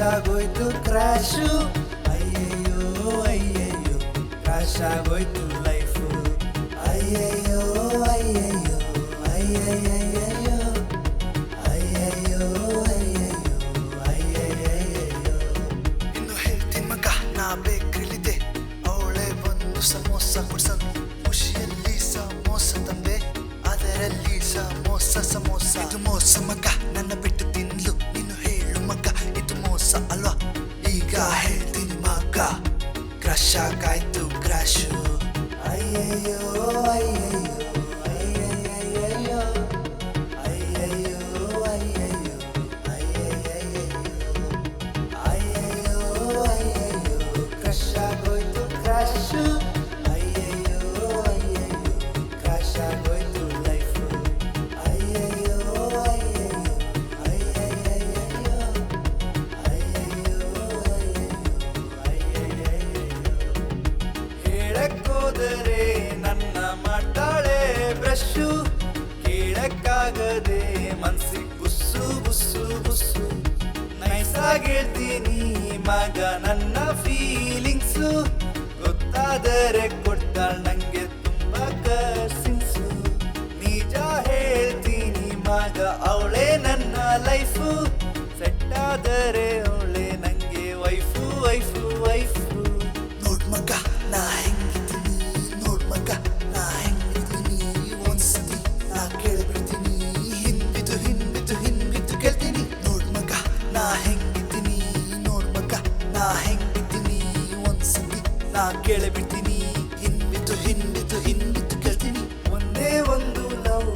ಆಗೋಯ್ತು ಕ್ರಾಶು ಅಯ್ಯಯ್ಯೋ ಅಯ್ಯಯ್ಯೋ ಕ್ರಾಶ್ ಆಗೋಯ್ತು ಲೈಫು ಅಯ್ಯಯ್ಯೋ ಅಯ್ಯಯ್ಯೋ ಅಯ್ಯಯ್ಯಯ್ಯಯ್ಯೋ ಅಯ್ಯಯ್ಯೋ ಅಯ್ಯಯ್ಯೋ ಅಯ್ಯಯ್ಯಯ್ಯಯ್ಯೋ ಇನ್ನು ಹೇಳ್ತೀನಿ ಮಗ ನಾ ಬೇಕ್ರಿಲಿದೆ ಅವಳೆ ಬಂದು ಸಮೋಸ ಕೊಡ್ಸಂದು ಖುಷಿಯಲ್ಲಿ ಸಮೋಸ ತಂದೆ ಅದರಲ್ಲಿ ಸಮೋಸ ಇದು ಮೋಸ ಮಗ ನನ್ನ ಬಿಟ್ಟು ತಿನ್ಲು ನೀನು ಹೇಳು ಮಗ ಇದು ಮೋಸ ಅಲ್ವಾ ಈಗ ಹೇಳ್ತೀನಿ ಮಗ ಕ್ರಶ್ ಆಗಾಯ್ತು ಕ್ರಾಶು ಅಯ್ಯಯ್ಯೋ ಅಯ್ಯಯ್ಯೋ ಅಯ್ಯಯ್ಯಯ್ಯಯ್ಯೋ ಅಯ್ಯಯ್ಯೋ ಅಯ್ಯಯ್ಯೋ ಅಯ್ಯಯ್ಯಯ್ಯಯ್ಯೋ ಅಯ್ಯಯ್ಯೋ ಅಯ್ಯಯ್ಯೋ ಕ್ರಶ್ ಆಗೋಯ್ತು ಕ್ರಾಶು ಅಯ್ಯಯ್ಯೋ ಅಯ್ಯಯ್ಯೋ ಕ್ರಾಶ್ ಆಗೋಯ್ತು ಲೈಫು ಅಯ್ಯಯ್ಯೋ ಅಯ್ಯಯ್ಯೋ ಅಯ್ಯಯ್ಯಯ್ಯಯ್ಯೋ ಅಯ್ಯಯ್ಯೋ ಅಯ್ಯಯ್ಯಯ್ಯೋ ಹೇಳಕ್ಕೋದರೆ ನನ್ನ ಮಾಡ್ತಾಳೆ ಬ್ರಷು ಕೇಳಕ್ಕಾಗದೆ ಮನ್ಸಿಗೆ ಬುಸ್ಸು ಬುಸ್ಸು ಬುಸ್ಸು ನೈಸಾಗಿ ಹೇಳ್ತೀನಿ ಮಗ ನನ್ನ ಫೀಲಿಂಗ್ಸು ಗೊತ್ತಾದರೆ ಕೊಡ್ತಾಳೆ ನಂಗೆ ತುಂಬಾ ಕರ್ಸಿನ್ಸು ನಿಜ ಹೇಳ್ತೀನಿ ಮಗ ಅವಳೇ ನನ್ನ ಲೈಫು ಸೆಟ್ ಆದರೆ ಅವಳೇ ನಂಗೆ ವೈಫು ವೈಫು ವೈಫು ನೋಡ್ ಮಗ ನಾ ಹೆಂಗಿದ್ದೀನಿ ನೋಡ್ ಮಗ ನಾ ಹೆಂಗಿದ್ದೀನಿ ಒಂದ್ಸತಿ ನಾ ಕೇಳ್ಬಿಡ್ತೀನಿ ಹಿಂಬಿದ್ದು ಕೇಳ್ತೀನಿ ನೋಡ್ ಮಗ ನಾ ಹೆಂಗಿದ್ದೀನಿ ನೋಡ್ ಮಗ ನಾ ಹೆಂಗಿದ್ದೀನಿ ಒಂದ್ಸತಿ ನಾ ಕೇಳ್ಬಿಡ್ತೀನಿ ಹಿಂಬಿದ್ದು ಕೇಳ್ತೀನಿ ಒಂದೇ ಒಂದು ಲವ್